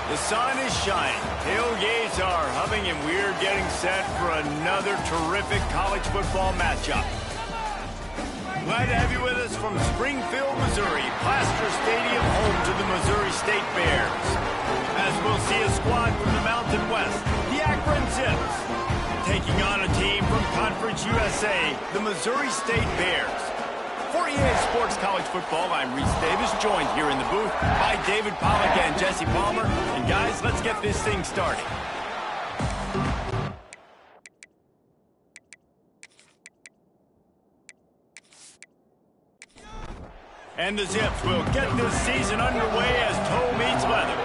The sun is shining, tailgates are humming, and we're getting set for another terrific college football matchup. Glad to have you with us from Springfield, Missouri, Plaster Stadium, home to the Missouri State Bears. As we'll see a squad from the Mountain West, the Akron Zips, taking on a team from Conference USA, the Missouri State Bears. For EA Sports College Football, I'm Reese Davis, joined here in the booth by David Pollack and Jesse Palmer. And guys, let's get this thing started. And the Zips will get this season underway as toe meets leather.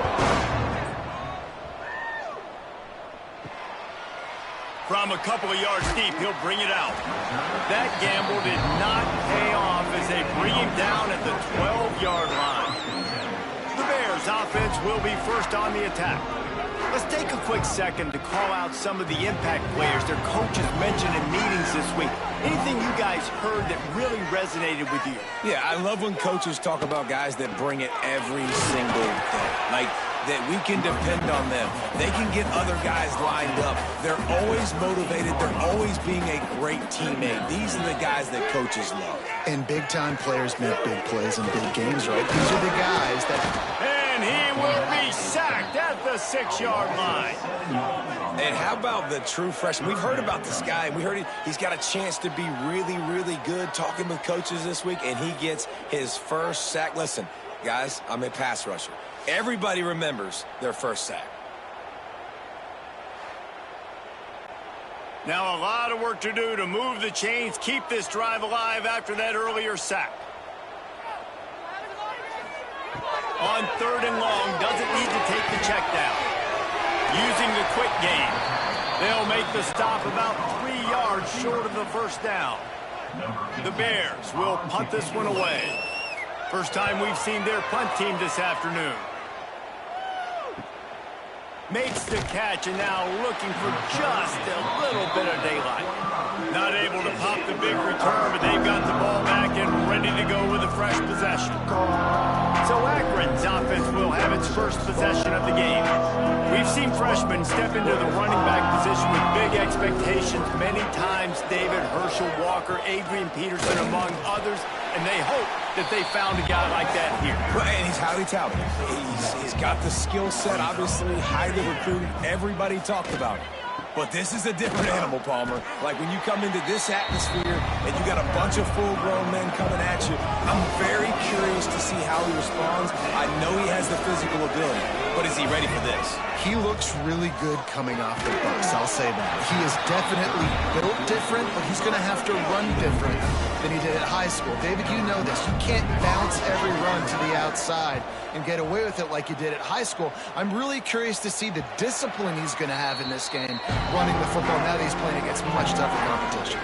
From a couple of yards deep, he'll bring it out. That gamble did not pay off as they bring him down at the 12-yard line. The Bears' offense will be first on the attack. Let's take a quick second to call out some of the impact players their coaches mentioned in meetings this week. Anything you guys heard that really resonated with you? Yeah, I love when coaches talk about guys that bring it every single day. Like, that we can depend on them. They can get other guys lined up. They're always motivated. They're always being a great teammate. These are the guys that coaches love. And big-time players make big plays in big games, right? These are the guys that... And he will be sacked at the 6-yard line. And how about the true freshman? We've heard about this guy. We heard he's got a chance to be really, really good. Talking with coaches this week, and he gets his first sack. Listen, guys, I'm a pass rusher. Everybody remembers their first sack. Now a lot of work to do to move the chains, keep this drive alive after that earlier sack. On 3rd and long, doesn't need to take the check down. Using the quick game, they'll make the stop about 3 yards short of the first down. The Bears will punt this one away. First time we've seen their punt team this afternoon. Makes the catch, and now looking for just a little bit of daylight. Not able to pop the big return, but they've got the ball back and ready to go with a fresh possession. So Akron's offense will have its first possession of the game. We've seen freshmen step into the running back position with big expectations many times. David, Herschel Walker, Adrian Peterson, among others, and they hope that they found a guy like that here. And he's highly touted. He's got the skill set, obviously highly recruited. Everybody talked about it. But this is a different animal, Palmer. Like when you come into this atmosphere and you got a bunch of full-grown men coming at you, I'm very curious to see how he responds. I know he has the physical ability, but is he ready for this? He looks really good coming off the bus, I'll say that. He is definitely built different, but he's going to have to run different than he did at high school. David, you know this. You can't bounce every run to the outside and get away with it like you did at high school. I'm really curious to see the discipline he's going to have in this game, running the football now that he's playing against much tougher competition.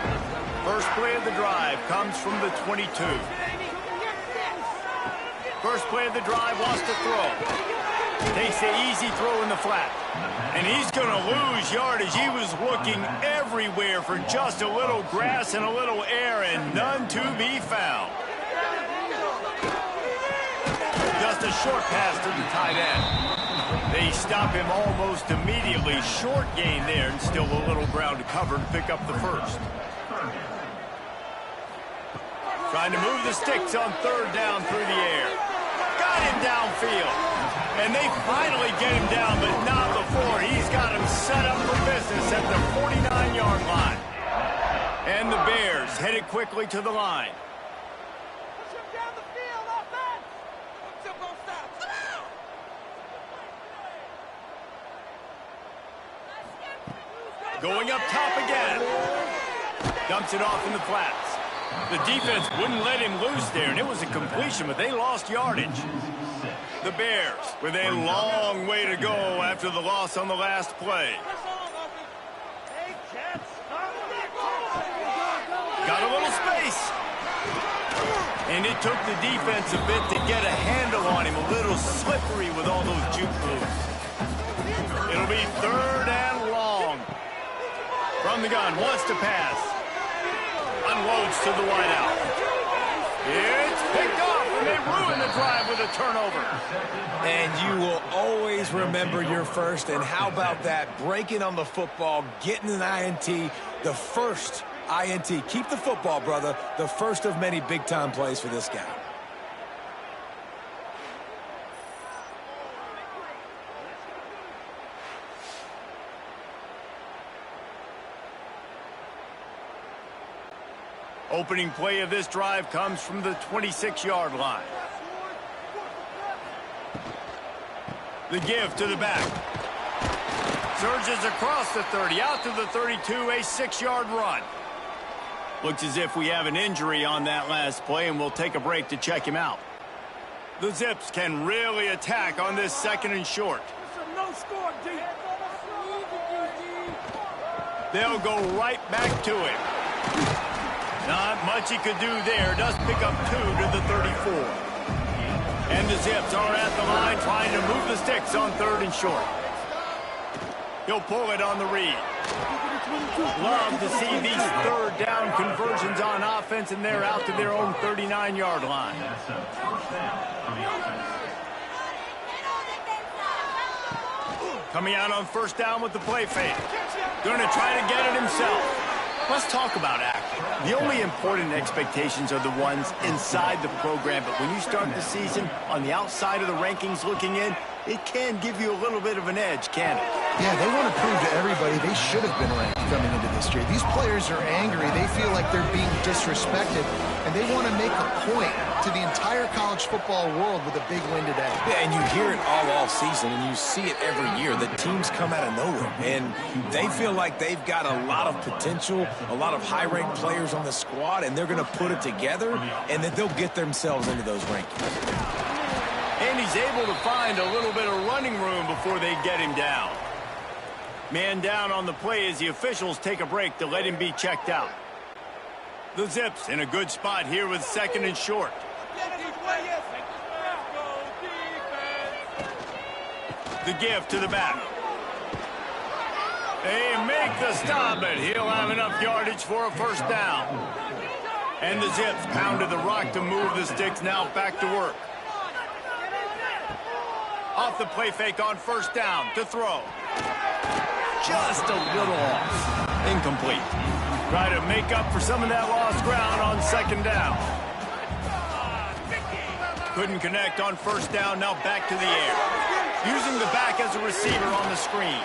First play of the drive comes from the 22. First play of the drive, lost a throw. Takes the easy throw in the flat. And he's going to lose yardage. He was looking everywhere for just a little grass and a little air, and none to be found. Just a short pass to the tight end. They stop him almost immediately. Short gain there, and still a little ground to cover to pick up the first. Trying to move the sticks on 3rd down through the air. Got him downfield. And they finally get him down, but not before. He's got him set up for business at the 49-yard line. And the Bears headed quickly to the line. Going up top again. Dumps it off in the flats. The defense wouldn't let him loose there, and it was a completion, but they lost yardage. The Bears with a long way to go after the loss on the last play. Got a little space. And it took the defense a bit to get a handle on him. A little slippery with all those juke moves. It'll be 3rd and long. From the gun, wants to pass. Unloads to the wideout. It's picked off and they ruin the drive with a turnover. And you will always remember your first. And how about that? Breaking on the football, getting an INT, the first INT. Keep the football, brother. The first of many big-time plays for this guy. Opening play of this drive comes from the 26-yard line. The give to the back. Surges across the 30, out to the 32, a 6-yard run. Looks as if we have an injury on that last play, and we'll take a break to check him out. The Zips can really attack on this 2nd and short. They'll go right back to him. Not much he could do there. Does pick up 2 to the 34. And the Zips are at the line trying to move the sticks on 3rd and short. He'll pull it on the read. Love to see these 3rd down conversions on offense, and they're out to their own 39-yard line. Coming out on 1st down with the play fake. Going to try to get it himself. Let's talk about Akron. The only important expectations are the ones inside the program, but when you start the season on the outside of the rankings looking in, it can give you a little bit of an edge, can it? Yeah, they want to prove to everybody they should have been ranked coming into this year. These players are angry. They feel like they're being disrespected, and they want to make a point to the entire college football world with a big win today. Yeah, and you hear it all season, and you see it every year. The teams come out of nowhere, and they feel like they've got a lot of potential, a lot of high-ranked players on the squad, and they're going to put it together, and that they'll get themselves into those rankings. And he's able to find a little bit of running room before they get him down. Man down on the play as the officials take a break to let him be checked out. The Zips in a good spot here with 2nd and short. The give to the back. They make the stop, but he'll have enough yardage for a 1st down. And the Zips pounded the rock to move the sticks, now back to work. Off the play fake on 1st down to throw. Just a little off. Incomplete. Try to make up for some of that lost ground on 2nd down. Couldn't connect on 1st down, now back to the air. Using the back as a receiver on the screen.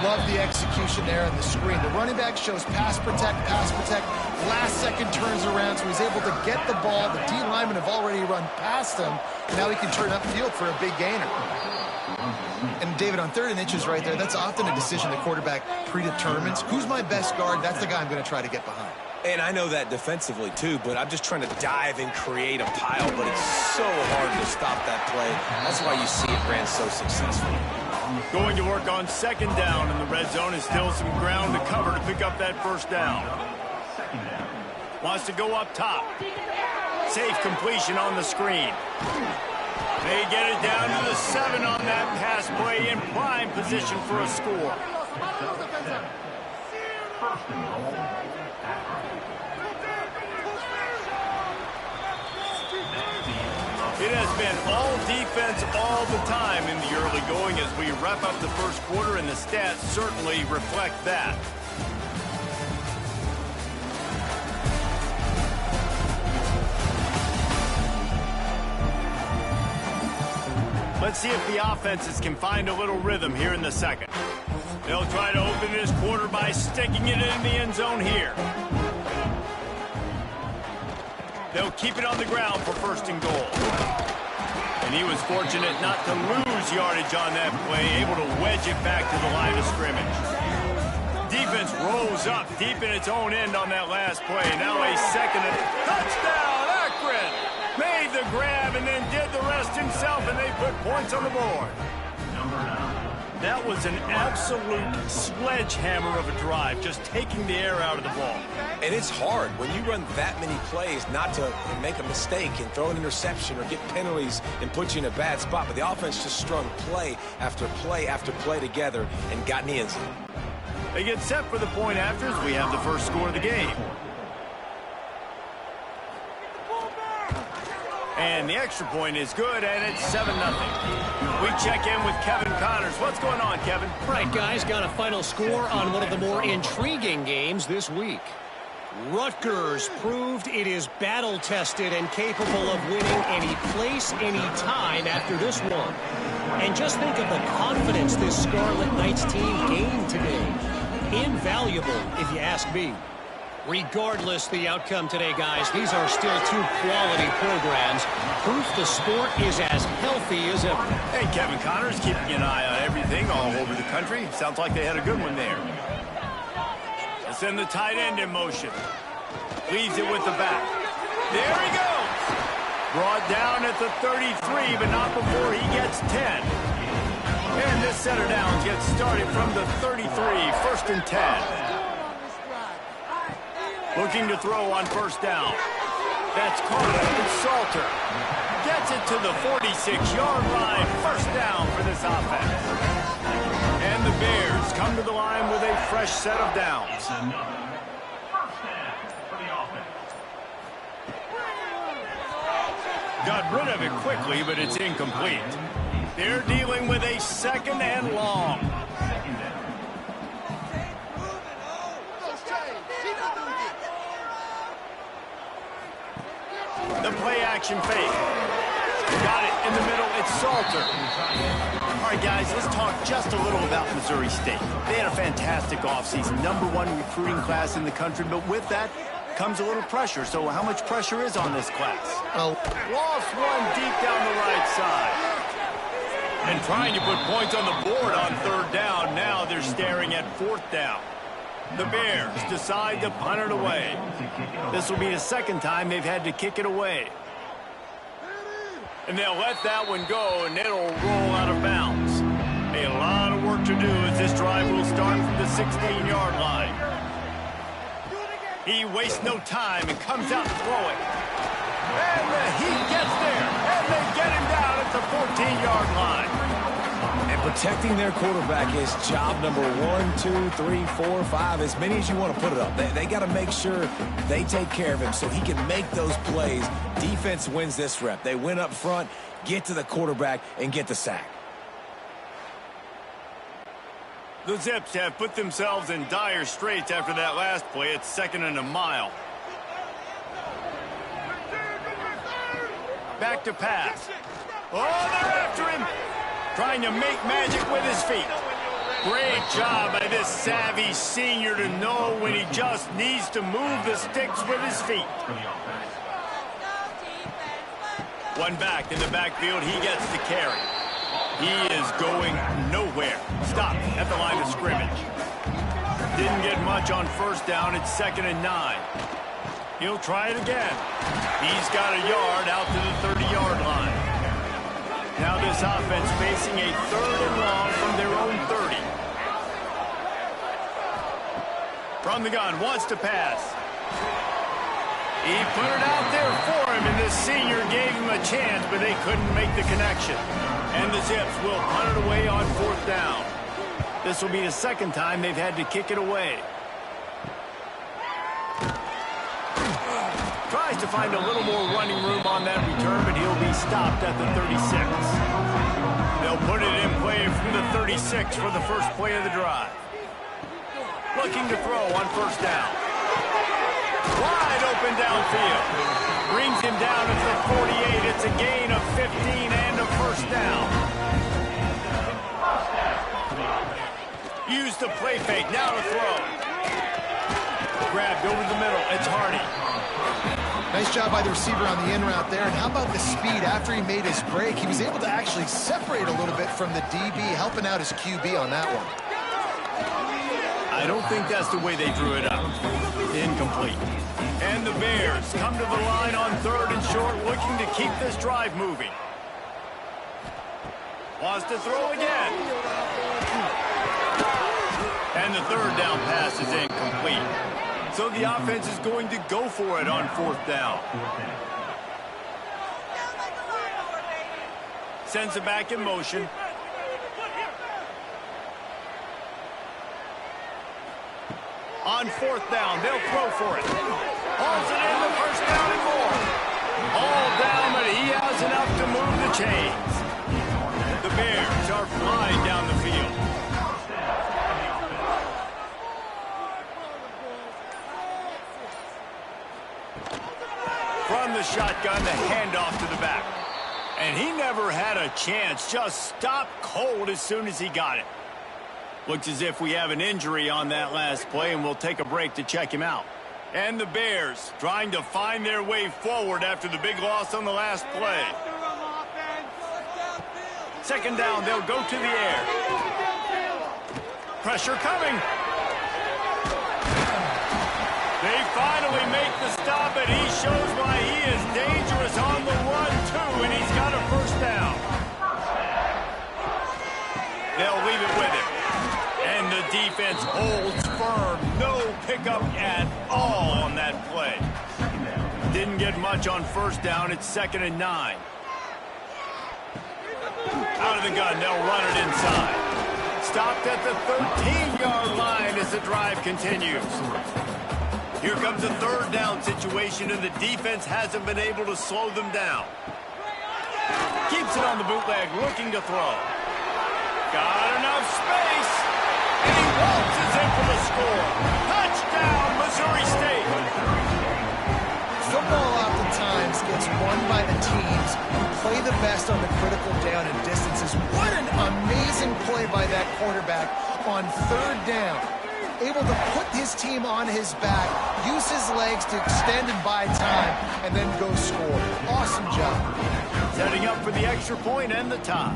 Love the execution there on the screen. The running back shows pass protect, pass protect. Last second turns around, so he's able to get the ball. The D linemen have already run past him. Now he can turn upfield for a big gainer. And David, on 3rd and inches right there, that's often a decision the quarterback predetermines. Who's my best guard? That's the guy I'm going to try to get behind. And I know that defensively, too, but I'm just trying to dive and create a pile, but it's so hard to stop that play. That's why you see it ran so successfully. Going to work on 2nd down, and the red zone is still some ground to cover to pick up that 1st down. Wants to go up top. Safe completion on the screen. They get it down to the 7 on that pass play in prime position for a score. It has been all defense all the time in the early going as we wrap up the 1st quarter, and the stats certainly reflect that. Let's see if the offenses can find a little rhythm here in the 2nd. They'll try to open this quarter by sticking it in the end zone here. They'll keep it on the ground for 1st and goal. And he was fortunate not to lose yardage on that play, able to wedge it back to the line of scrimmage. Defense rose up deep in its own end on that last play. Now a 2nd and touchdown, Akron! Made the grab and then did the rest himself, and they put points on the board. That was an absolute sledgehammer of a drive, just taking the air out of the ball. And it's hard when you run that many plays not to make a mistake and throw an interception or get penalties and put you in a bad spot. But the offense just strung play after play after play together and got in the end zone. They get set for the point after as we have the first score of the game. And the extra point is good, and it's 7-0. We check in with Kevin Connors. What's going on, Kevin? Right, guys, got a final score on one of the more intriguing games this week. Rutgers proved it is battle-tested and capable of winning any place, any time after this one. And just think of the confidence this Scarlet Knights team gained today. Invaluable, if you ask me. Regardless the outcome today, guys, these are still two quality programs. Proof the sport is as healthy as ever. Hey, Kevin Connors, keeping an eye on everything all over the country. Sounds like they had a good one there. They'll send the tight end in motion. Leaves it with the back. There he goes. Brought down at the 33, but not before he gets 10. And this set of downs gets started from the 33, 1st and 10. Looking to throw on 1st down. That's caught. It's Salter. Gets it to the 46-yard line. 1st down for this offense. And the Bears come to the line with a fresh set of downs. Got rid of it quickly, but it's incomplete. They're dealing with a 2nd and long. The play-action fake. Got it in the middle. It's Salter. All right, guys, let's talk just a little about Missouri State. They had a fantastic offseason, #1 recruiting class in the country, but with that comes a little pressure. So how much pressure is on this class? Lost one deep down the right side. And trying to put points on the board on 3rd down. Now they're staring at 4th down. The Bears decide to punt it away. This will be the 2nd time they've had to kick it away. And they'll let that one go, and it'll roll out of bounds. A lot of work to do as this drive will start from the 16-yard line. He wastes no time and comes out to throw it. And he gets there, and they get him down at the 14-yard line. And protecting their quarterback is job number 1, 2, 3, 4, 5, as many as you want to put it up. They got to make sure they take care of him so he can make those plays. Defense wins this rep. They win up front, get to the quarterback, and get the sack. The Zips have put themselves in dire straits after that last play. It's 2nd and a mile. Back to pass. Oh, they're after him. Trying to make magic with his feet. Great job by this savvy senior to know when he just needs to move the sticks with his feet. One back in the backfield. He gets the carry. He is going nowhere. Stopped at the line of scrimmage. Didn't get much on 1st down. It's 2nd and 9. He'll try it again. He's got a yard out to the 30-yard line. Now this offense facing a 3rd and long from their own 30. From the gun, wants to pass. He put it out there for him, and this senior gave him a chance, but they couldn't make the connection. And the Zips will punt it away on 4th down. This will be the 2nd time they've had to kick it away. Tries to find a little more running room on that return, but he'll be stopped at the 36. They'll put it in play from the 36 for the first play of the drive. Looking to throw on 1st down. Wide open downfield. Brings him down at the 48. It's a gain of 15 and a 1st down. Use the play fake. Now to throw. Grabbed over the middle. It's Hardy. Nice job by the receiver on the in route there. And how about the speed after he made his break? He was able to actually separate a little bit from the DB, helping out his QB on that one. I don't think that's the way they drew it up. Incomplete. And the Bears come to the line on 3rd and short, looking to keep this drive moving. Wants to throw again. And the 3rd down pass is incomplete. So the offense is going to go for it on 4th down. Sends it back in motion. On 4th down, they'll throw for it. Hauls it in the 1st down and more. All down, but he chains. The Bears are flying down the field. From the shotgun, the handoff to the back. And he never had a chance. Just stopped cold as soon as he got it. Looks as if we have an injury on that last play, and we'll take a break to check him out. And the Bears trying to find their way forward after the big loss on the last play. Second down, they'll go to the air. Pressure coming. They finally make the stop, and he shows why he is dangerous on the run, too, and he's got a first down. They'll leave it with him. And the defense holds firm. No pickup at all on that play. Didn't get much on first down. It's 2nd and 9. Out of the gun, they'll run it inside. Stopped at the 13-yard line as the drive continues. Here comes a third down situation, and the defense hasn't been able to slow them down. Keeps it on the bootleg, looking to throw. Got enough space, and he waltzes in for the score. Touchdown, Missouri State. Football oftentimes gets won by the teams who play the best on the critical down and distances. What an amazing play by that quarterback on third down. Able to put his team on his back, use his legs to extend and buy time, and then go score. Awesome job. Setting up for the extra point and the tie.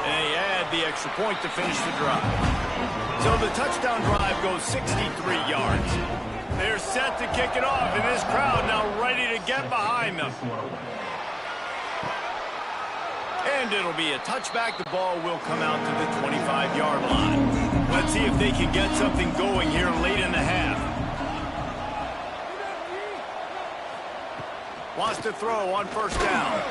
And they add the extra point to finish the drive. So the touchdown drive goes 63 yards. They're set to kick it off, and this crowd now ready to get behind them. And it'll be a touchback. The ball will come out to the 25-yard line. Let's see if they can get something going here late in the half. Wants to throw on first down.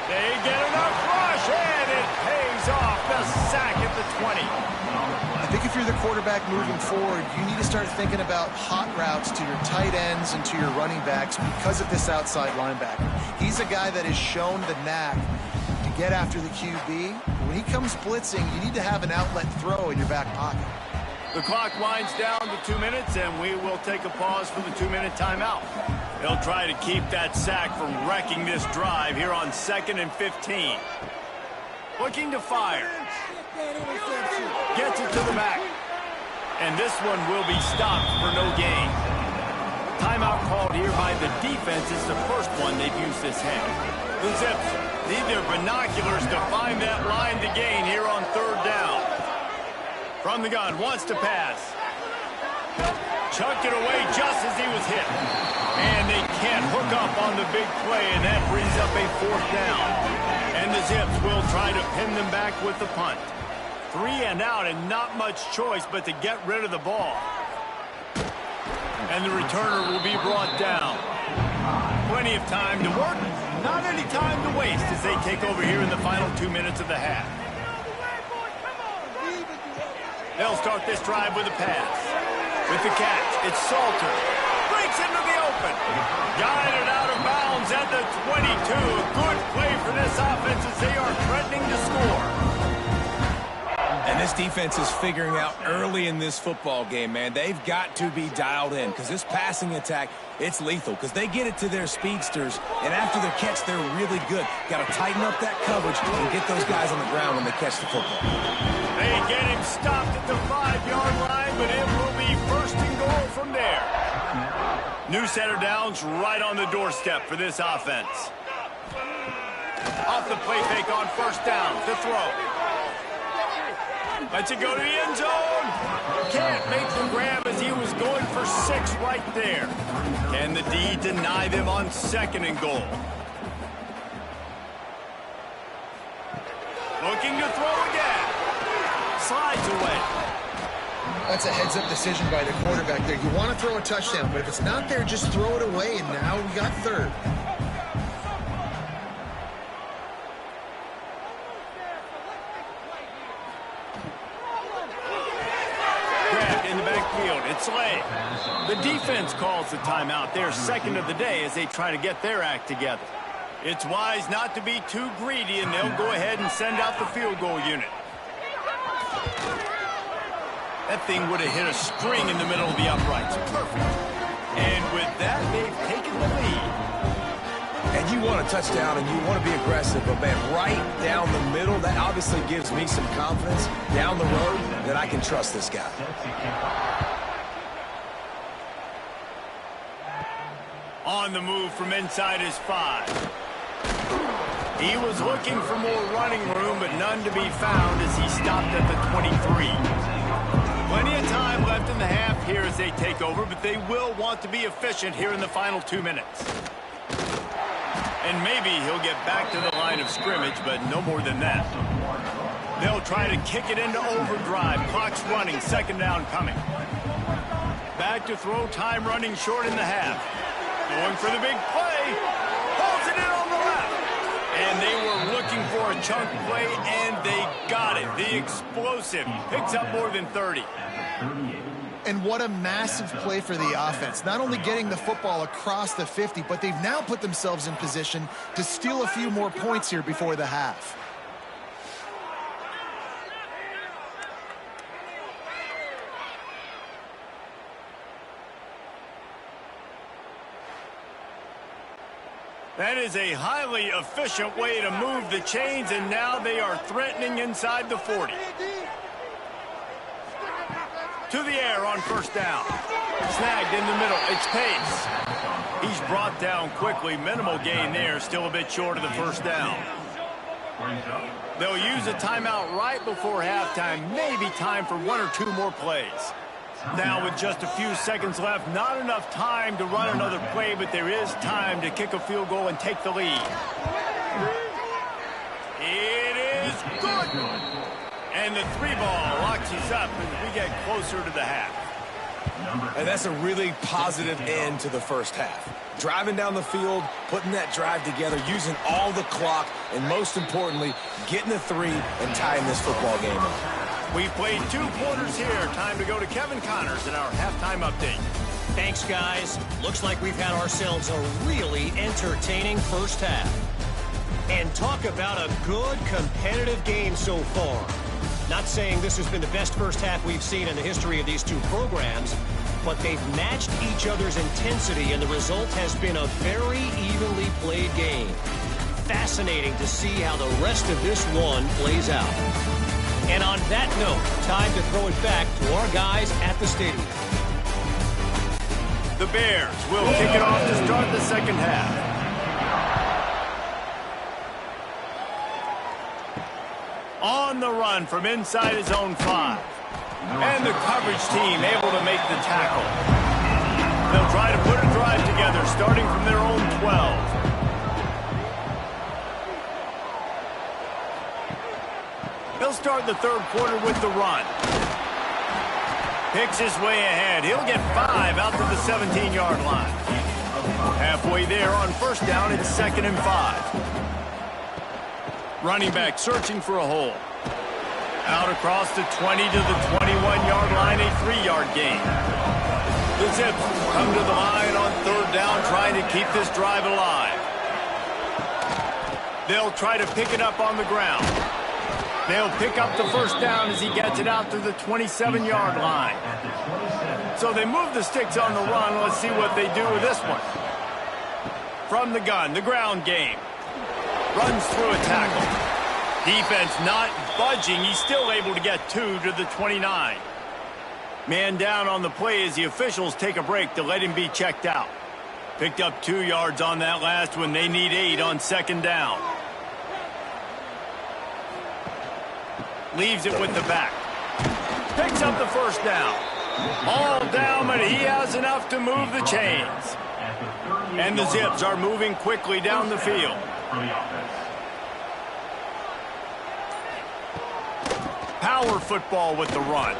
They get enough rush, and it pays off. The sack at the 20. I think if you're the quarterback moving forward, you need to start thinking about hot routes to your tight ends and to your running backs because of this outside linebacker. He's a guy that has shown the knack to get after the QB. When he comes blitzing, you need to have an outlet throw in your back pocket. The clock winds down to 2 minutes, and we will take a pause for the 2-minute timeout. They'll try to keep that sack from wrecking this drive here on 2nd and 15. Looking to fire. Gets it to the back. And this one will be stopped for no gain. Timeout called here by the defense. It's the first one they've used this half. The Zips need their binoculars to find that line to gain here on third down. From the gun, wants to pass. Chucked it away just as he was hit. And they can't hook up on the big play, and that brings up a fourth down. And the Zips will try to pin them back with the punt. 3 and out, and not much choice but to get rid of the ball. And the returner will be brought down. Plenty of time to work, not any time to waste as they take over here in the final 2 minutes of the half. They'll start this drive with a pass. With the catch, it's Salter. Breaks into the open. Guided out of bounds at the 22. A good play for this offense as they are threatening to score. And this defense is figuring out early in this football game, man. They've got to be dialed in because this passing attack, it's lethal because they get it to their speedsters, and after the catch, they're really good. Got to tighten up that coverage and get those guys on the ground when they catch the football. They get him stopped at the 5-yard line, but it will be 1st and goal from there. New set of downs right on the doorstep for this offense. Off the play fake on first down to throw. Lets it go to the end zone. Can't make the grab as he was going for 6 right there. Can the D deny them on 2nd and goal? Looking to throw again. Slides away. That's a heads-up decision by the quarterback there. You want to throw a touchdown, but if it's not there, just throw it away, and now we got 3rd. It's late. The defense calls the timeout. They're 2nd of the day as they try to get their act together. It's wise not to be too greedy, and they'll go ahead and send out the field goal unit. That thing would have hit a string in the middle of the uprights. Perfect. And with that, they've taken the lead. And you want a touchdown, and you want to be aggressive, but, man, right down the middle, that obviously gives me some confidence down the road that I can trust this guy. On the move from inside his 5. He was looking for more running room, but none to be found as he stopped at the 23. Plenty of time left in the half here as they take over, but they will want to be efficient here in the final 2 minutes. And maybe he'll get back to the line of scrimmage, but no more than that. They'll try to kick it into overdrive. Clock's running, second down coming. Back to throw, time running short in the half. Going for the big play. Holds it in on the left. And they were looking for a chunk play, and they got it. The explosive picks up more than 30. And what a massive play for the offense. Not only getting the football across the 50, but they've now put themselves in position to steal a few more points here before the half. That is a highly efficient way to move the chains, and now they are threatening inside the 40. To the air on first down. Snagged in the middle. It's Pace. He's brought down quickly. Minimal gain there. Still a bit short of the first down. They'll use a timeout right before halftime. Maybe time for 1 or 2 more plays. Now with just a few seconds left, not enough time to run another play, but there is time to kick a field goal and take the lead. It is good. And the 3 ball locks us up as we get closer to the half. And that's a really positive end to the first half. Driving down the field, putting that drive together, using all the clock, and most importantly, getting the 3 and tying this football game up. We've played 2 quarters here. Time to go to Kevin Connors in our halftime update. Thanks, guys. Looks like we've had ourselves a really entertaining first half. And talk about a good competitive game so far. Not saying this has been the best first half we've seen in the history of these 2 programs, but they've matched each other's intensity, and the result has been a very evenly played game. Fascinating to see how the rest of this one plays out. And on that note, time to throw it back to our guys at the stadium. The Bears will kick it off to start the second half. On the run from inside his own 5. And the coverage team able to make the tackle. They'll try to put a drive together starting from their own 12. He'll start the third quarter with the run. Picks his way ahead. He'll get 5 out to the 17-yard line. Halfway there on first down, it's 2nd and 5. Running back searching for a hole. Out across the 20 to the 21-yard line, a 3-yard gain. The Zips come to the line on third down, trying to keep this drive alive. They'll try to pick it up on the ground. They'll pick up the first down as he gets it out to the 27-yard line. So they move the sticks on the run. Let's see what they do with this one. From the gun, the ground game. Runs through a tackle. Defense not budging. He's still able to get 2 to the 29. Man down on the play as the officials take a break to let him be checked out. Picked up 2 yards on that last one. They need 8 on second down. Leaves it with the back. Picks up the first down. All down, but he has enough to move the chains. And the Zips are moving quickly down the field. Power football with the run.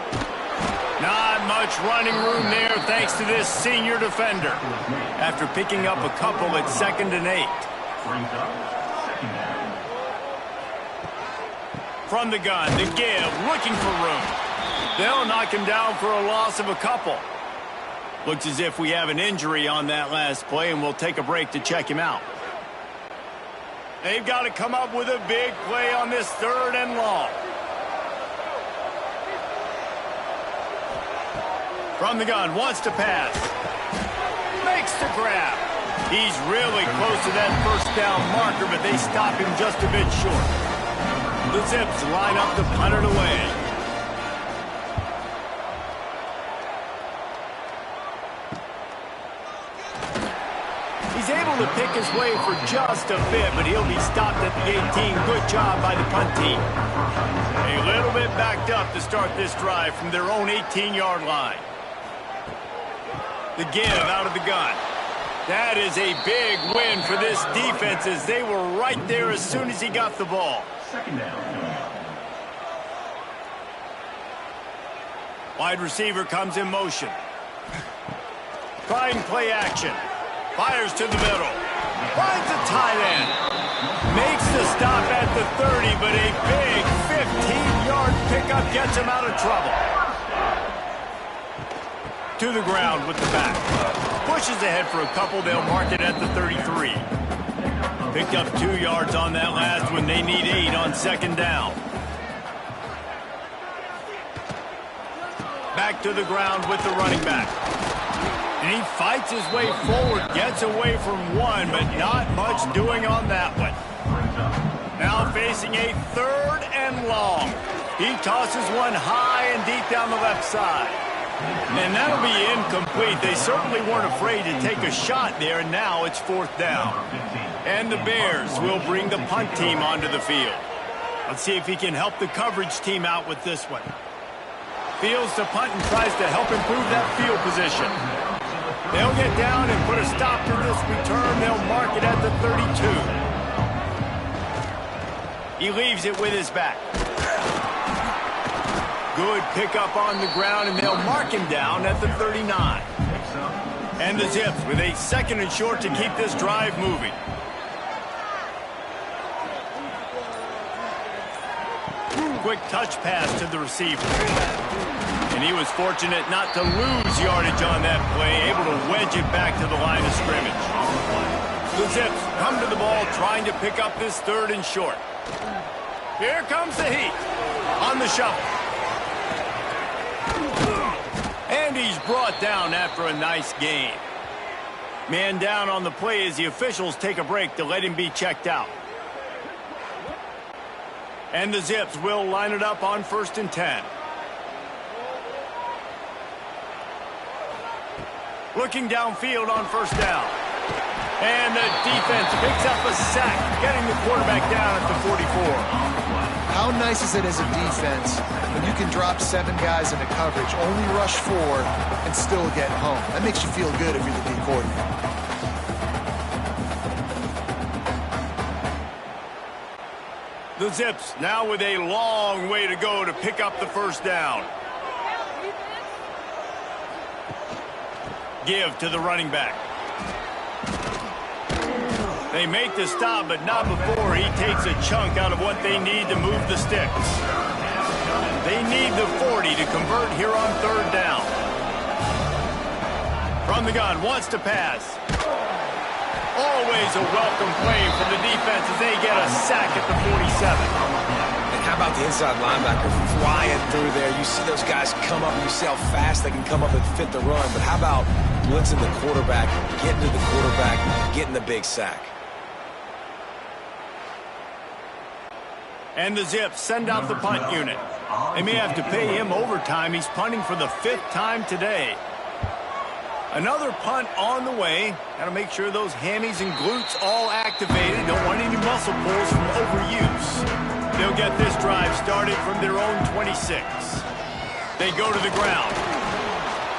Not much running room there thanks to this senior defender. After picking up a couple at 2nd and 8. From the gun, the give, looking for room. They'll knock him down for a loss of a couple. Looks as if we have an injury on that last play, and we'll take a break to check him out. They've got to come up with a big play on this 3rd and long. From the gun, wants to pass. Makes the grab. He's really close to that 1st down marker, but they stop him just a bit short. The Zips line up to punt it away. He's able to pick his way for just a bit, but he'll be stopped at the 18. Good job by the punt team. A little bit backed up to start this drive from their own 18-yard line. The give out of the gun. That is a big win for this defense as they were right there as soon as he got the ball. 2nd down. Wide receiver comes in motion. Trying play action. Fires to the middle. Finds a tight end. Makes the stop at the 30, but a big 15-yard pickup gets him out of trouble. To the ground with the back. Pushes ahead for a couple. They'll mark it at the 33. Picked up 2 yards on that last one. They need 8 on 2nd down. Back to the ground with the running back. And he fights his way forward. Gets away from one, but not much doing on that one. Now facing a 3rd and long. He tosses one high and deep down the left side. And that'll be incomplete. They certainly weren't afraid to take a shot there, and now it's 4th down. And the Bears will bring the punt team onto the field. Let's see if he can help the coverage team out with this one. Fields to punt and tries to help improve that field position. They'll get down and put a stop to this return. They'll mark it at the 32. He leaves it with his back. Good pickup on the ground, and they'll mark him down at the 39. And the Zips with a 2nd and short to keep this drive moving. Quick touch pass to the receiver. And he was fortunate not to lose yardage on that play, able to wedge it back to the line of scrimmage. The Zips come to the ball trying to pick up this 3rd and short. Here comes the heat on the shuffle. And he's brought down after a nice gain. Man down on the play as the officials take a break to let him be checked out. And the Zips will line it up on 1st and 10. Looking downfield on 1st down. And the defense picks up a sack, getting the quarterback down at the 44. How nice is it as a defense when you can drop 7 guys into coverage, only rush 4, and still get home? That makes you feel good if you're the D coordinator. The Zips now with a long way to go to pick up the 1st down. Give to the running back. They make the stop, but not before he takes a chunk out of what they need to move the sticks. They need the 40 to convert here on 3rd down. From the gun, wants to pass. Always a welcome play from the defense as they get a sack at the 47. And how about the inside linebacker flying through there? You see those guys come up, and you see how fast they can come up and fit the run. But how about blitzing the quarterback, getting to the quarterback, getting the big sack? And the Zips send out the punt unit. They may have to pay him overtime. He's punting for the 5th time today. Another punt on the way. Got to make sure those hammies and glutes all activated. Don't want any muscle pulls from overuse. They'll get this drive started from their own 26. They go to the ground.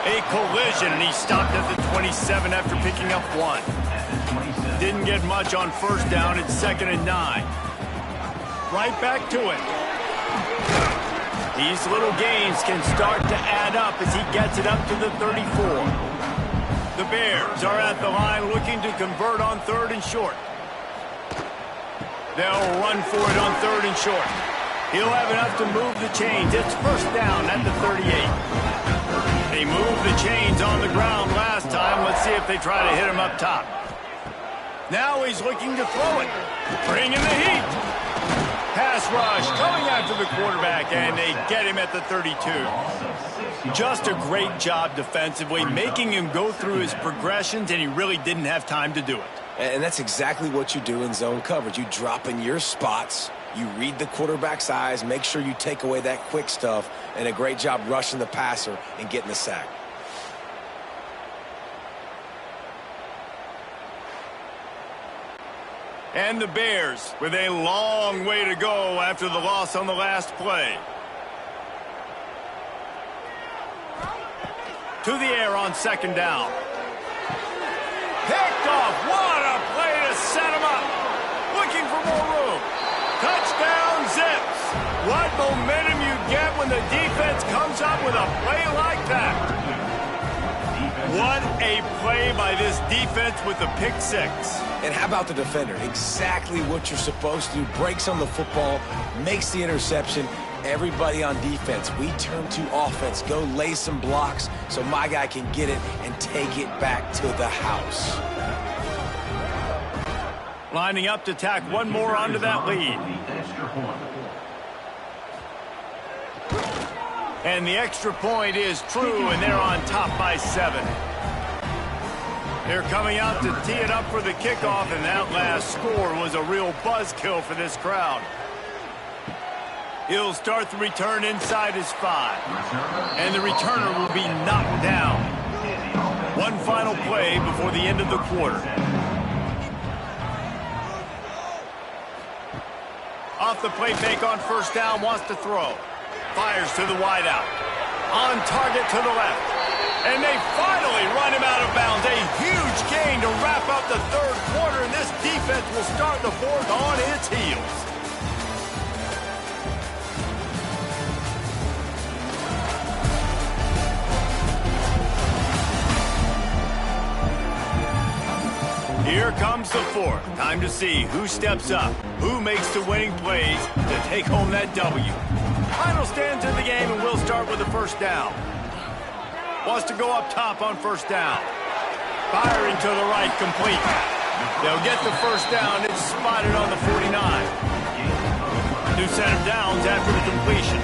A collision, and he stopped at the 27 after picking up 1. Didn't get much on 1st down. It's 2nd and 9. Right back to it. These little gains can start to add up as he gets it up to the 34. The Bears are at the line looking to convert on 3rd and short. They'll run for it on 3rd and short. He'll have enough to move the chains. It's 1st down at the 38. They moved the chains on the ground last time. Let's see if they try to hit him up top. Now he's looking to throw it. Bringing the heat. Pass rush coming after the quarterback, and they get him at the 32. Just a great job defensively, making him go through his progressions, and he really didn't have time to do it. And that's exactly what you do in zone coverage. You drop in your spots, you read the quarterback's eyes, make sure you take away that quick stuff, and a great job rushing the passer and getting the sack. And the Bears with a long way to go after the loss on the last play. To the air on second down. Picked off. What a play to set him up. Looking for more room. Touchdown Zips. What momentum you get when the defense comes up with a play like that. What a play by this defense with the pick six. And how about the defender? Exactly what you're supposed to do. Breaks on the football, makes the interception. Everybody on defense, we turn to offense. Go lay some blocks so my guy can get it and take it back to the house. Lining up to tack one more onto that lead. And the extra point is true, and they're on top by 7. They're coming out to tee it up for the kickoff, and that last score was a real buzzkill for this crowd. He'll start the return inside his 5. And the returner will be knocked down. One final play before the end of the quarter. Off the play fake on first down, wants to throw. Fires to the wideout. On target to the left. And they finally run him out of bounds. A huge gain to wrap up the third quarter, and this defense will start the fourth on its heels. Here comes the fourth. Time to see who steps up, who makes the winning plays to take home that W. Final stands in the game, and we'll start with the first down. Wants to go up top on first down. Firing to the right, complete. They'll get the first down. It's spotted on the 49. New set of downs after the completion.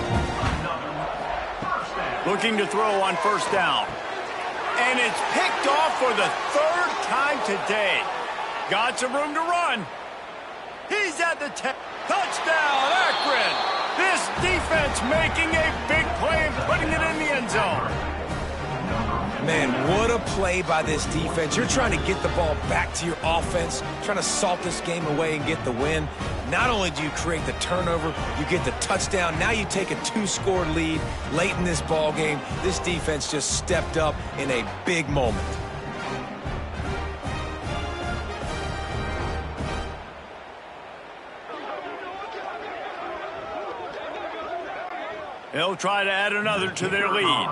Looking to throw on first down. And it's picked off for the third time today. Got some room to run. He's at the 10. Touchdown, Akron. This defense making a big play and putting it in the end zone. Man, what a play by this defense. You're trying to get the ball back to your offense, trying to salt this game away and get the win. Not only do you create the turnover, you get the touchdown. Now you take a 2-score lead late in this ball game. This defense just stepped up in a big moment. They'll try to add another to their lead.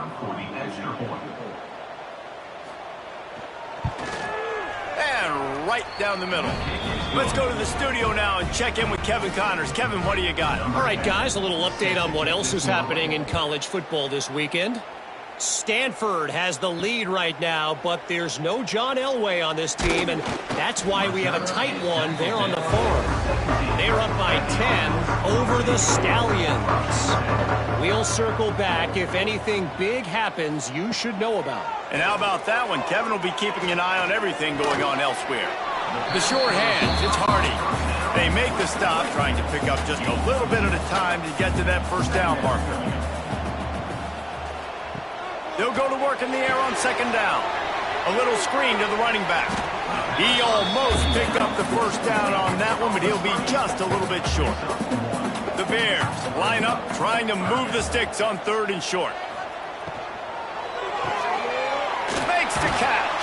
And right down the middle. Let's go to the studio now and check in with Kevin Connors. Kevin, what do you got? All right, guys, a little update on what else is happening in college football this weekend. Stanford has the lead right now, but there's no John Elway on this team, and that's why we have a tight one there on the farm. They're up by 10 over the Stallions. We'll circle back if anything big happens you should know about. And how about that one? Kevin will be keeping an eye on everything going on elsewhere. The short hands, it's Hardy. They make the stop, trying to pick up just a little bit at a time to get to that first down marker. They'll go to work in the air on second down. A little screen to the running back. He almost picked up the first down on that one, but he'll be just a little bit short. The Bears line up, trying to move the sticks on third and short. Makes the catch.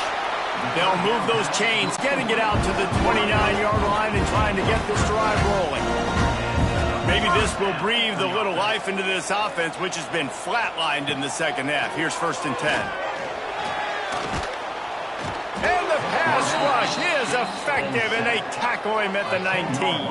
They'll move those chains, getting it out to the 29-yard line and trying to get this drive rolling. Maybe this will breathe a little life into this offense, which has been flatlined in the second half. Here's first and 10. And the pass rush is effective, and they tackle him at the 19.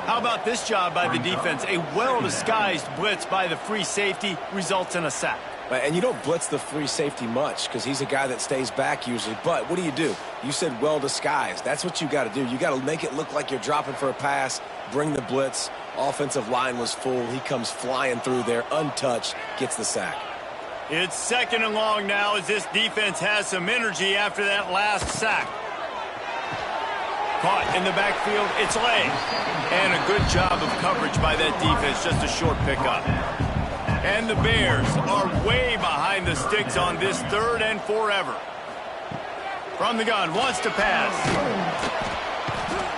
How about this job by the defense? A well-disguised blitz by the free safety results in a sack. And you don't blitz the free safety much because he's a guy that stays back usually. But what do? You said well disguised. That's what you got to do. You got to make it look like you're dropping for a pass, bring the blitz. Offensive line was full. He comes flying through there, untouched, gets the sack. It's 2nd and long now as this defense has some energy after that last sack. Caught in the backfield, it's Lay. And a good job of coverage by that defense, just a short pickup. And the Bears are way behind the sticks on this 3rd and forever. From the gun, wants to pass.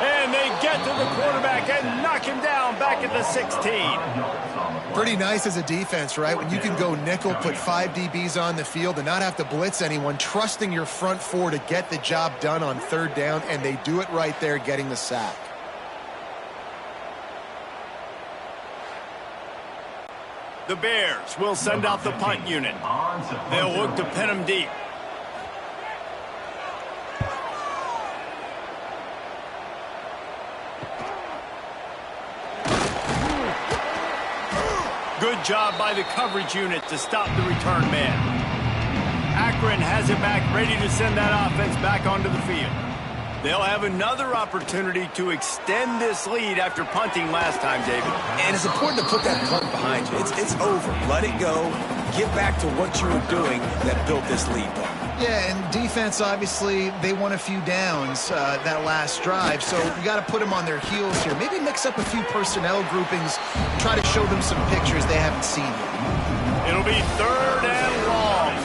And they get to the quarterback and knock him down back at the 16. Pretty nice as a defense, right? When you can go nickel, put 5 DBs on the field and not have to blitz anyone, trusting your front 4 to get the job done on 3rd down, and they do it right there, getting the sack. The Bears will send out the punt unit. They'll look to pin him deep. Good job by the coverage unit to stop the return man. Akron has it back, ready to send that offense back onto the field. They'll have another opportunity to extend this lead after punting last time, David. And it's important to put that punt behind you. It's over. Let it go. Get back to what you were doing that built this lead, though. Yeah, and defense, obviously, they won a few downs that last drive, so you got to put them on their heels here. Maybe mix up a few personnel groupings, try to show them some pictures they haven't seen yet. It'll be 3rd and long.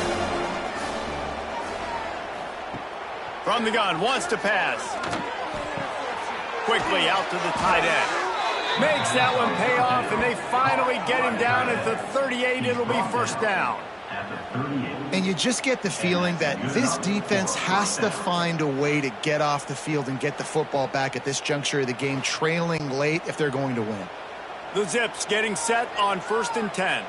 From the gun, wants to pass. Quickly out to the tight end. Makes that one pay off, and they finally get him down at the 38. It'll be 1st down. And you just get the feeling that this defense has to find a way to get off the field and get the football back at this juncture of the game, trailing late if they're going to win. The Zips getting set on 1st and 10.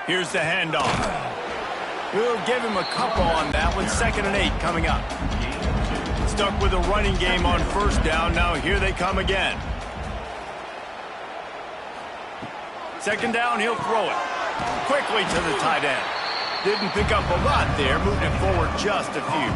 Here's the handoff. We'll give him a couple on that one. 2nd and 8 coming up. Stuck with a running game on 1st down. Now here they come again. 2nd down, he'll throw it. Quickly to the tight end. Didn't pick up a lot there, moving it forward just a few.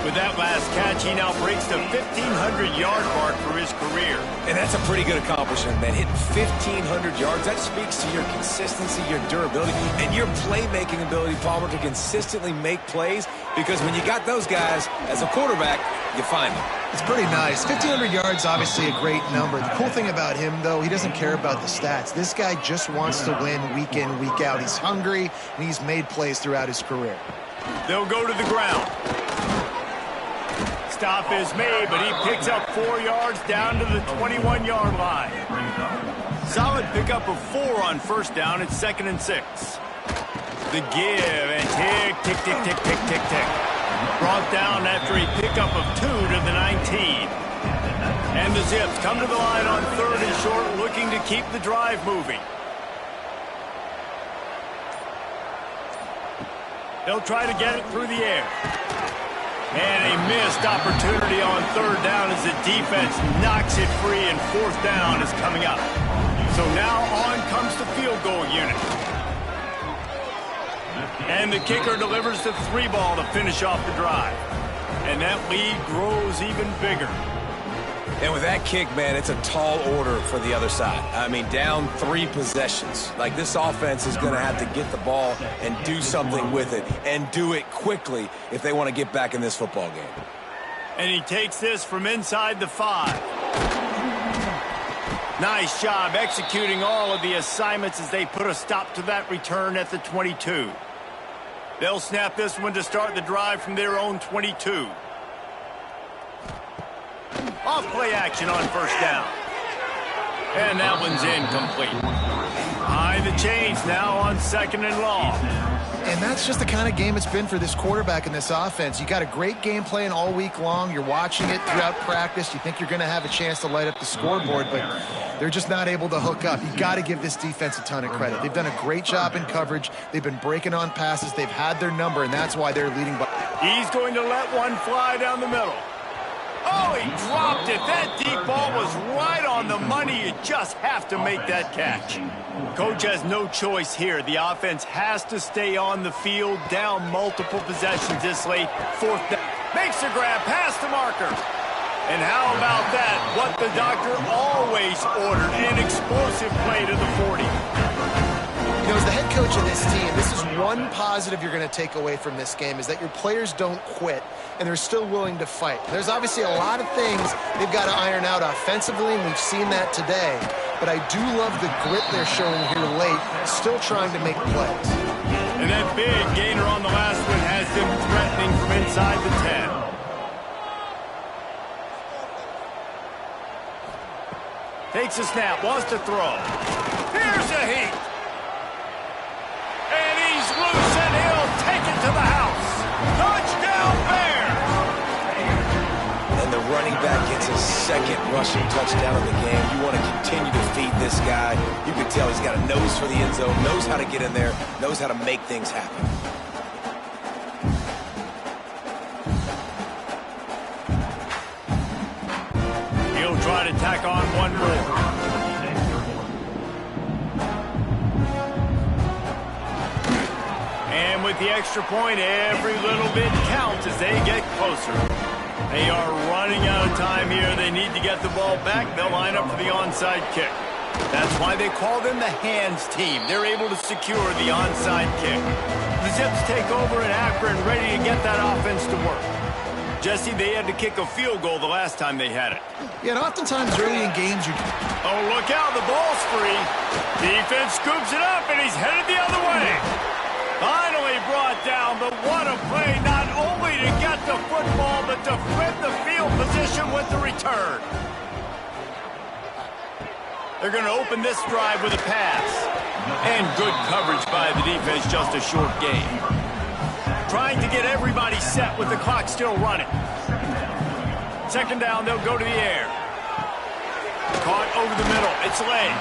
With that last catch, he now breaks the 1,500-yard mark for his career. And that's a pretty good accomplishment, man. Hitting 1,500 yards, that speaks to your consistency, your durability, and your playmaking ability, Palmer, to consistently make plays. Because when you got those guys as a quarterback, you find them. It's pretty nice. 1,500 yards, obviously a great number. The cool thing about him, though, he doesn't care about the stats. This guy just wants to win week in, week out. He's hungry, and he's made plays throughout his career. They'll go to the ground. Stop is made, but he picks up 4 yards down to the 21-yard line. Solid pickup of 4 on 1st down. It's 2nd and 6. The give and tick, tick, tick, tick, tick, tick, tick. Brought down after a pickup of 2 to the 19. And the Zips come to the line on 3rd and short, looking to keep the drive moving. They'll try to get it through the air. And a missed opportunity on 3rd down as the defense knocks it free, and 4th down is coming up. So now on comes the field goal unit. And the kicker delivers the 3-ball to finish off the drive. And that lead grows even bigger. And with that kick, man, it's a tall order for the other side. I mean, down 3 possessions. Like, this offense is going to have to get the ball and do something with it, and do it quickly if they want to get back in this football game. And he takes this from inside the 5. Nice job executing all of the assignments as they put a stop to that return at the 22. They'll snap this one to start the drive from their own 22. Off play action on 1st down. And that one's incomplete. High the chains now on 2nd and long. And that's just the kind of game it's been for this quarterback in this offense. You got a great game plan all week long. You're watching it throughout practice. You think you're going to have a chance to light up the scoreboard, but they're just not able to hook up. You got to give this defense a ton of credit. They've done a great job in coverage. They've been breaking on passes. They've had their number, and that's why they're leading by. He's going to let one fly down the middle. Oh, he dropped it. That deep ball was right on the money. You just have to make that catch. Coach has no choice here. The offense has to stay on the field, down multiple possessions this late. Fourth down. Makes the grab past the marker. And how about that? What the doctor always ordered, an explosive play to the 40. You know, as the head coach of this team, this is one positive you're going to take away from this game, is that your players don't quit, and they're still willing to fight. There's obviously a lot of things they've got to iron out offensively, and we've seen that today. But I do love the grit they're showing here late, still trying to make plays. And that big gainer on the last one has them threatening from inside the 10. Takes a snap, wants to throw. Here's a heat. And he's loose, and he'll take it to the house. Touchdown, Bears! And the running back gets his second rushing touchdown of the game. You want to continue to feed this guy. You can tell he's got a nose for the end zone, knows how to get in there, knows how to make things happen. He'll try to tack on one more. And with the extra point, every little bit counts as they get closer. They are running out of time here. They need to get the ball back. They'll line up for the onside kick. That's why they call them the hands team. They're able to secure the onside kick. The Zips take over in Akron, ready to get that offense to work. Jesse, they had to kick a field goal the last time they had it. Yeah, and oftentimes early in games, Oh, look out, the ball's free. Defense scoops it up, and he's headed the other way. Finally brought down, but what a play, not only to get the football, but to flip the field position with the return. They're going to open this drive with a pass. And good coverage by the defense, just a short gain. Trying to get everybody set with the clock still running. Second down, they'll go to the air. Caught over the middle, it's late.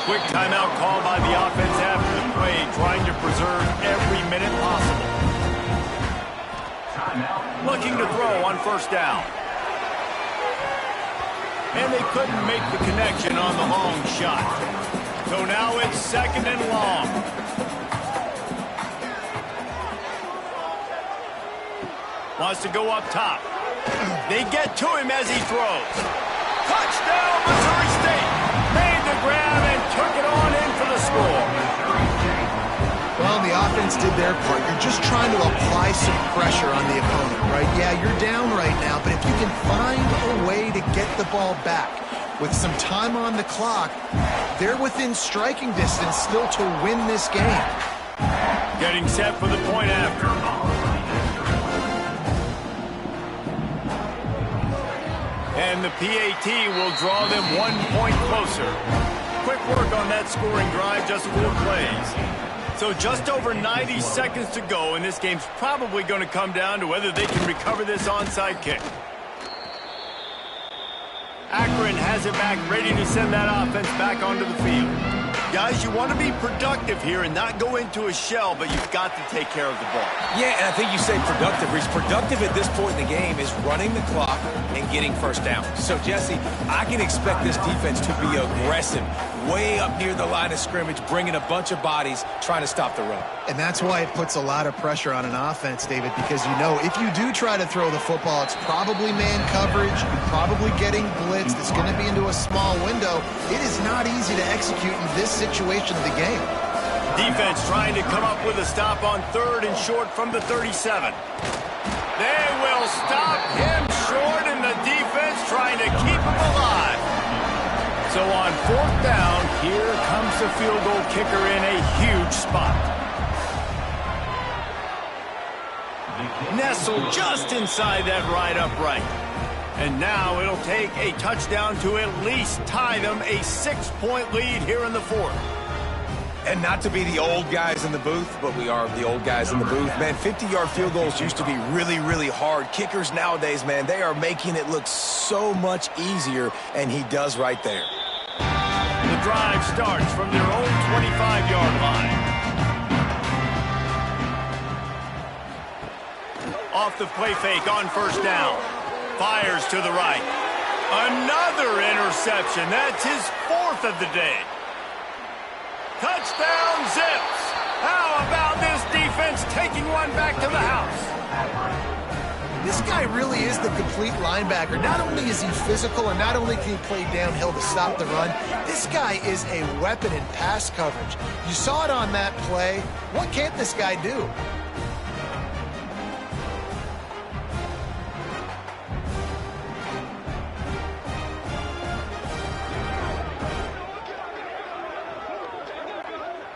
Quick timeout call by the offense after the play, trying to preserve every minute possible. Looking to throw on first down. And they couldn't make the connection on the long shot. So now it's second and long. Wants to go up top. They get to him as he throws. Touchdown, Missouri State. Made the grab and took it on in for the score. well, the offense did their part. You're just trying to apply some pressure on the opponent, right? Yeah, you're down right now, but if you can find a way to get the ball back with some time on the clock, they're within striking distance still to win this game. Getting set for the point after. And the PAT will draw them 1 point closer. Quick work on that scoring drive, just 4 plays. So just over 90 seconds to go, and this game's probably going to come down to whether they can recover this onside kick. Akron has it back, ready to send that offense back onto the field. Guys, you want to be productive here and not go into a shell, but you've got to take care of the ball. Yeah, and I think you say productive. Reese, productive at this point in the game is running the clock and getting first down. So, Jesse, I can expect this defense to be aggressive, way up near the line of scrimmage, bringing a bunch of bodies, trying to stop the run. And that's why it puts a lot of pressure on an offense, David, because you know if you do try to throw the football, it's probably man coverage, you're probably getting blitzed, it's going to be into a small window. It is not easy to execute in this situation of the game. Defense trying to come up with a stop on 3rd and short from the 37. They will stop him short, and the defense trying to keep him alive. So on 4th down, here comes the field goal kicker in a huge spot. Nestled just inside that right upright. And now it'll take a touchdown to at least tie them a 6-point lead here in the 4th. And not to be the old guys in the booth, but we are the old guys in the booth. Man, 50-yard field goals used to be really, really hard. Kickers nowadays, man, they are making it look so much easier, and he does right there. The drive starts from their own 25-yard line. Off the play fake on 1st down. fires to the right. Another interception. That's his 4th of the day. Touchdown, Zips. How about this defense taking one back to the house? This guy really is the complete linebacker. Not only is he physical and not only can he play downhill to stop the run, this guy is a weapon in pass coverage. You saw it on that play. What can't this guy do?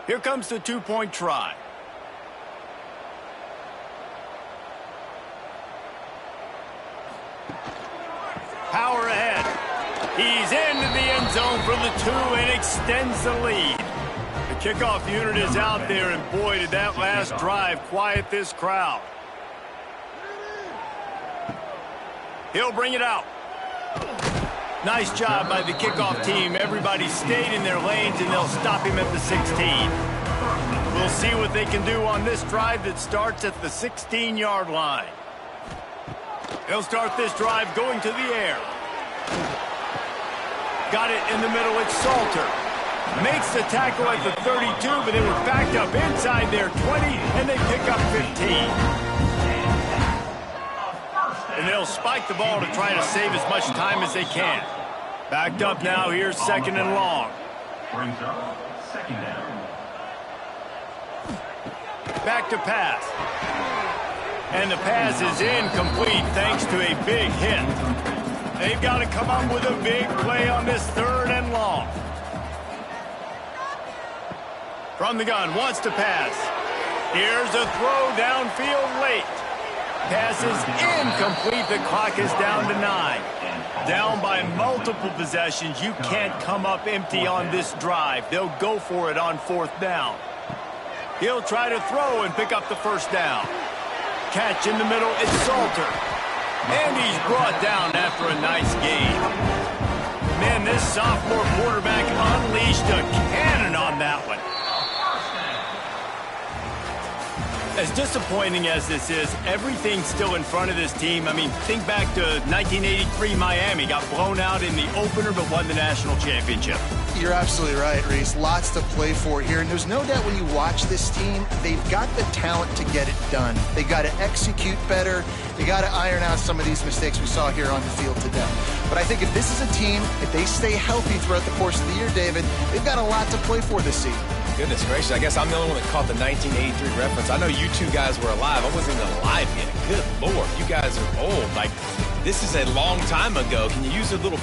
Here comes the 2-point try. Power ahead. He's into the end zone for the 2 and extends the lead. The kickoff unit is out there, and boy, did that last drive quiet this crowd. He'll bring it out. Nice job by the kickoff team. Everybody stayed in their lanes, and they'll stop him at the 16. We'll see what they can do on this drive that starts at the 16-yard line. They'll start this drive going to the air. Got it in the middle. It's Salter. Makes the tackle at the 32, but they were backed up inside their 20, and they pick up 15. And they'll spike the ball to try to save as much time as they can. Backed up now. Here's 2nd and long. Brings up 2nd down. Back to pass. And the pass is incomplete thanks to a big hit. They've got to come up with a big play on this 3rd and long. From the gun, wants to pass. Here's a throw downfield late. Pass is incomplete. The clock is down to 9. Down by multiple possessions. You can't come up empty on this drive. They'll go for it on 4th down. He'll try to throw and pick up the 1st down. Catch in the middle. It's Salter. And he's brought down after a nice gain. Man, this sophomore quarterback unleashed a cannon on that one. As disappointing as this is, everything's still in front of this team. I mean, think back to 1983 Miami. Got blown out in the opener but won the national championship. You're absolutely right, Reese. Lots to play for here. And there's no doubt when you watch this team, they've got the talent to get it done. They got to execute better. They got to iron out some of these mistakes we saw here on the field today. But I think if this is a team, if they stay healthy throughout the course of the year, David, they've got a lot to play for this season. Goodness gracious, I guess I'm the only one that caught the 1983 reference. I know you two guys were alive. I wasn't even alive yet. Good Lord, you guys are old. Like, this is a long time ago. Can you use a little